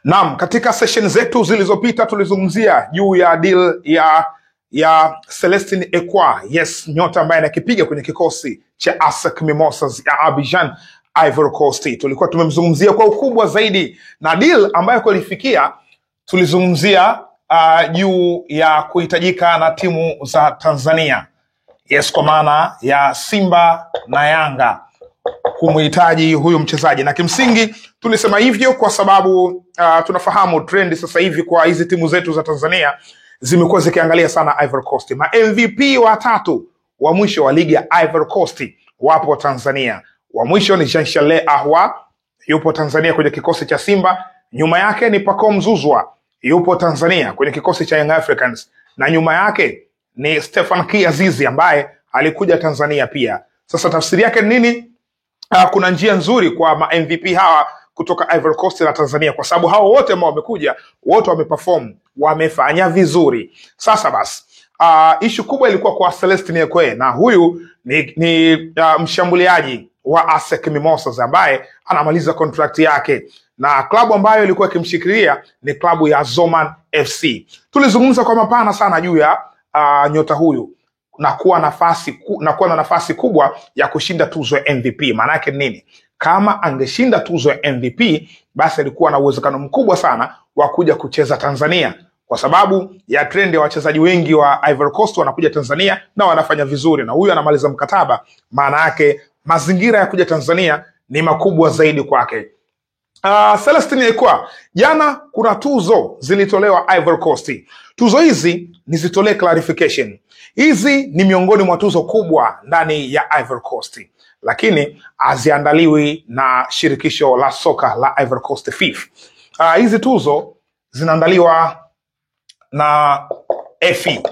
Naam, katika session zetu zilizopita tulizungumzia juu ya deal ya Celestine Ekwa, yes, nyota ambaye anakipiga kwenye kikosi cha ASEC Mimosas ya Abidjan, Ivory Coast. Tulikuwa tumemzungumzia kwa ukubwa zaidi, na deal ambayo kulifikia tulizungumzia juu ya kuhitajika na timu za Tanzania, yes, kwa maana ya Simba na Yanga kumhitaji huyu mchezaji. Na kimsingi tulisema hivyo kwa sababu tunafahamu trend sasa hivi kwa hizi timu zetu za Tanzania zimekuwa zikiangalia sana Ivory Coast. Ma MVP watatu wa mwisho wa ligi ya Ivory Coast wapo Tanzania. Wa mwisho ni Jean-Charles Ahoua, yupo Tanzania kwenye kikosi cha Simba. Nyuma yake ni Pacome Zouzoua, yupo Tanzania kwenye kikosi cha Young Africans. Na nyuma yake ni Stefan Kiazizi ambaye alikuja Tanzania pia. Sasa tafsiri yake ni nini? Kuna njia nzuri kwa ma MVP hawa kutoka Ivory Coast na Tanzania, kwa sababu hao wote ambao wamekuja wote wameperform, wamefanya vizuri. Sasa basi issue kubwa ilikuwa kwa Celestine Ekwa, na huyu ni mshambuliaji wa ASEC Mimosas ambaye anamaliza contract yake, na klabu ambayo ilikuwa ikimshikilia ni klabu ya Zoman FC. Tulizungumza kwa mapana sana juu ya nyota huyu na kuwa na nafasi kubwa ya kushinda tuzo ya MVP. Maana yake nini? Kama angeshinda tuzo ya MVP, basi alikuwa na uwezekano mkubwa sana wa kuja kucheza Tanzania, kwa sababu ya trend ya wachezaji wengi wa Ivory Coast wanakuja Tanzania na wanafanya vizuri, na huyu anamaliza mkataba. Maana yake mazingira ya kuja Tanzania ni makubwa zaidi kwake. Celestine Ekwa, jana kuna tuzo zilitolewa Ivory Coast. Tuzo hizi nizitolee clarification. Hizi ni miongoni mwa tuzo kubwa ndani ya Ivory Coast, lakini haziandaliwi na shirikisho la soka la Ivory Coast FIF. Hizi tuzo zinaandaliwa na EFI.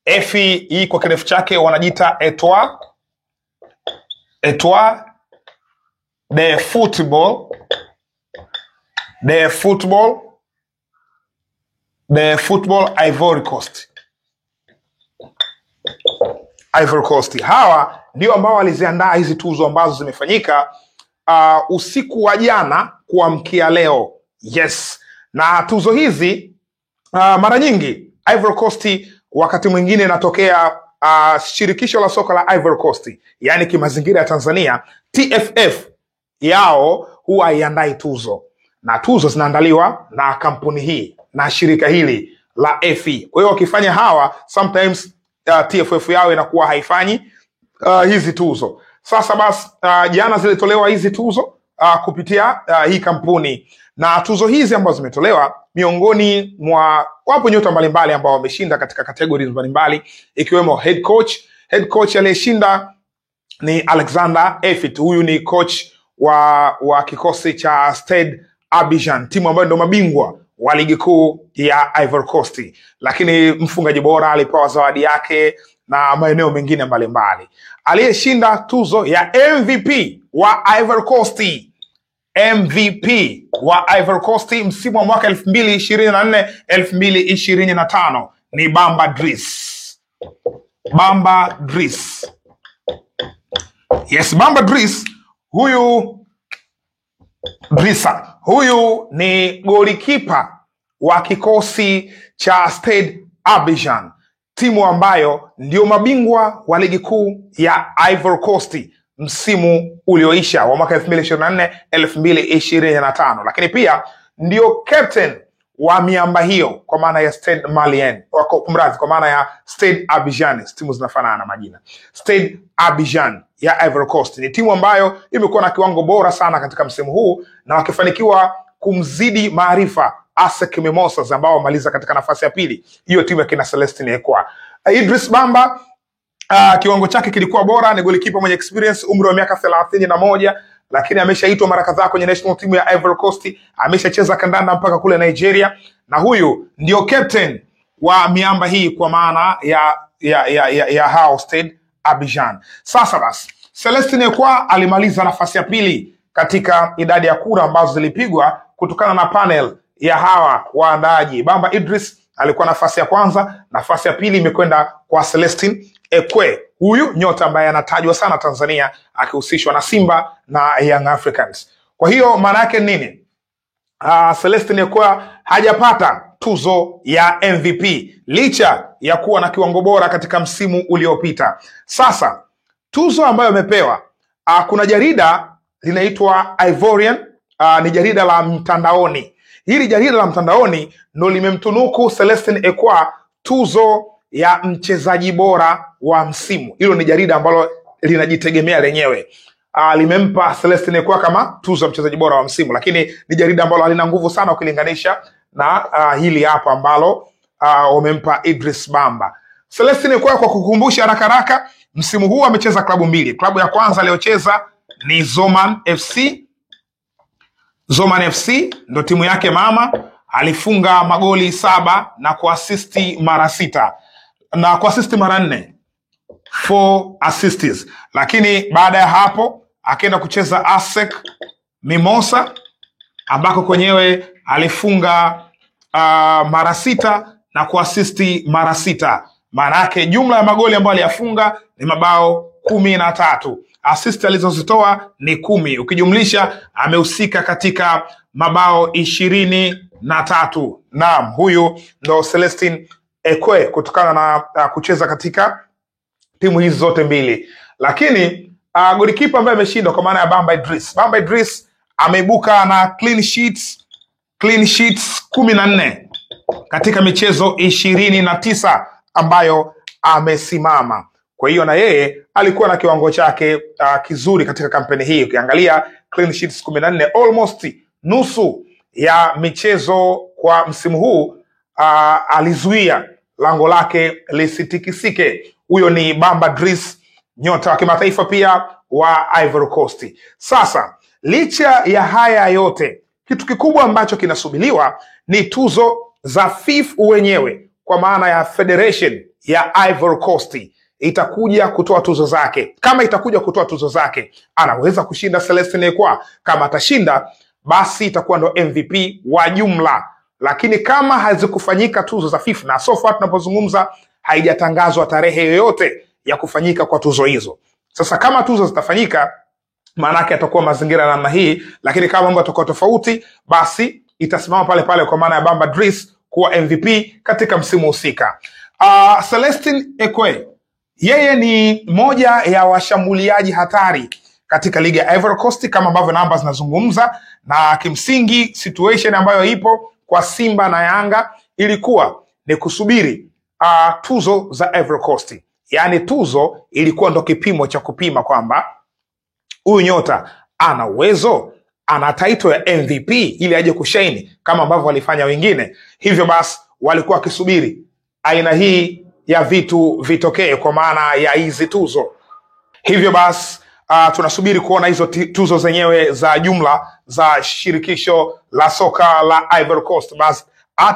EFI hii kwa kirefu chake wanajiita Etoile de football Ivory Coast. Ivory Coast. Hawa ndio ambao waliziandaa hizi tuzo ambazo zimefanyika usiku wa jana kuamkia leo. Yes. Na tuzo hizi mara nyingi Ivory Coast wakati mwingine inatokea shirikisho la soka la Ivory Coast, yani kimazingira ya Tanzania, TFF yao huwa iandai tuzo, na tuzo zinaandaliwa na kampuni hii na shirika hili la EFI. Kwa hiyo wakifanya hawa sometimes TFF yao inakuwa haifanyi hizi tuzo. Sasa basi jana zilitolewa hizi tuzo kupitia hii kampuni, na tuzo hizi ambazo zimetolewa, miongoni mwa wapo nyota mbalimbali ambao wameshinda katika categories mbalimbali, ikiwemo head coach. Head coach aliyeshinda ni Alexander Efit. Huyu ni coach wa kikosi cha Stade Abidjan, timu ambayo ndio mabingwa wa ligi kuu ya Ivory Coast. Lakini mfungaji bora alipewa zawadi yake na maeneo mengine mbalimbali. Aliyeshinda tuzo ya MVP wa Ivory Coast, MVP wa Ivory Coast msimu wa mwaka 2024-2025 ni Bamba Driss. Bamba Driss. Yes, Bamba Driss. Huyu ni golikipa wa kikosi cha Stade Abidjan, timu ambayo ndio mabingwa wa ligi kuu ya Ivory Coast msimu ulioisha wa mwaka 2024-2025, lakini pia ndio captain wa miamba hiyo kwa maana ya Stade Malien, kwa maana ya Stade Abidjan. Timu zinafanana majina. Stade Abidjan ya Ivory Coast ni timu ambayo imekuwa na kiwango bora sana katika msimu huu, na wakifanikiwa kumzidi maarifa ASEC Mimosas ambao wamaliza katika nafasi ya pili, hiyo timu ya kina Celestine Ekwa. Idris Bamba kiwango chake kilikuwa bora, ni golikipa mwenye experience, umri wa miaka 31, lakini ameshaitwa mara kadhaa kwenye national team ya Ivory Coast, ameshacheza kandanda mpaka kule Nigeria, na huyu ndio captain wa miamba hii kwa maana ya hao Stade Abidjan. Sasa basi Celestine Ekwa alimaliza nafasi ya pili katika idadi ya kura ambazo zilipigwa kutokana na panel ya hawa waandaaji. Bamba Idris alikuwa nafasi ya kwanza, nafasi ya pili imekwenda kwa Celestine Ekwa, huyu nyota ambaye anatajwa sana Tanzania akihusishwa na Simba na Young Africans. Kwa hiyo maana yake nini? Celestin Ekwa hajapata tuzo ya MVP licha ya kuwa na kiwango bora katika msimu uliopita. Sasa tuzo ambayo amepewa, kuna jarida linaitwa Ivorian, ni jarida la mtandaoni. Hili jarida la mtandaoni ndo limemtunuku Celestin Ekwa tuzo ya mchezaji bora wa msimu. Hilo ni jarida ambalo linajitegemea lenyewe. Limempa Celestin Ekwa kama tuzo ya mchezaji bora wa msimu, lakini ni jarida ambalo halina nguvu sana ukilinganisha na hili hapa ambalo wamempa Idris Bamba. Celestin Ekwa, kwa kukumbusha haraka haraka, msimu huu amecheza klabu mbili. Klabu ya kwanza aliyocheza ni Zoman FC. Zoman FC ndo timu yake mama. Alifunga magoli 7 na kuasisti mara 6 na kuasisti mara 4, 4 assists. Lakini baada ya hapo akaenda kucheza ASEC Mimosa ambako kwenyewe alifunga mara 6 na kuasisti mara 6. Maana yake jumla ya magoli ambayo aliyafunga ni mabao 13. Assist alizozitoa ni 10. Ukijumlisha amehusika katika mabao 23. Naam, huyu ndo Celestin Ekwa kutokana na kucheza katika timu hizi zote mbili. Lakini golikipa ambaye ameshindwa kwa maana ya Bamba Idris. Bamba Idris ameibuka na clean sheets 14 katika michezo 29 ambayo amesimama. Kwa hiyo na yeye alikuwa na kiwango chake kizuri katika kampeni hii. Ukiangalia clean sheets 14, almost nusu ya michezo kwa msimu huu alizuia lango lake lisitikisike. Huyo ni Bamba Idris, nyota wa kimataifa pia wa Ivory Coast. Sasa licha ya haya yote, kitu kikubwa ambacho kinasubiriwa ni tuzo za FIFA wenyewe, kwa maana ya Federation ya Ivory Coast itakuja kutoa tuzo zake. Kama itakuja kutoa tuzo zake, anaweza kushinda Celestin Ekwa. Kama atashinda, basi itakuwa ndo MVP wa jumla. Lakini kama hazikufanyika tuzo za FIFA, na so far tunapozungumza haijatangazwa tarehe yoyote ya kufanyika kwa tuzo hizo. Sasa kama tuzo zitafanyika, maana yake atakuwa mazingira namna hii. Lakini kama mambo yatakuwa tofauti, basi itasimama pale pale kwa maana ya Bamba Idris kuwa MVP katika msimu husika. Celestin Ekwa yeye ni moja ya washambuliaji hatari katika liga ya Ivory Coast kama ambavyo namba zinazungumza, na kimsingi situation ambayo ipo kwa Simba na Yanga ilikuwa ni kusubiri tuzo za Ivory Coast. Yaani tuzo ilikuwa ndo kipimo cha kupima kwamba huyu nyota ana uwezo, ana title ya MVP ili aje kushaini kama ambavyo walifanya wengine. Hivyo basi walikuwa wakisubiri aina hii ya vitu vitokee kwa maana ya hizi tuzo. Hivyo basi tunasubiri kuona hizo tuzo zenyewe za jumla za shirikisho la soka la Ivory Coast. Basi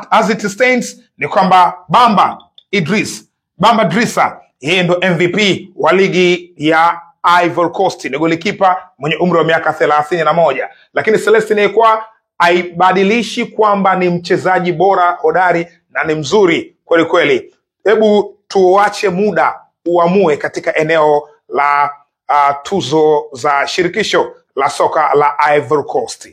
as it stands ni kwamba Bamba Idrissa yeye ndo MVP wa ligi ya Ivory Coast, ni golikipa mwenye umri wa miaka 31. Lakini Celestin Ekwa haibadilishi kwamba ni mchezaji bora, hodari na ni mzuri kweli kweli. Hebu tuache muda uamue katika eneo la tuzo za shirikisho la soka la Ivory Coast.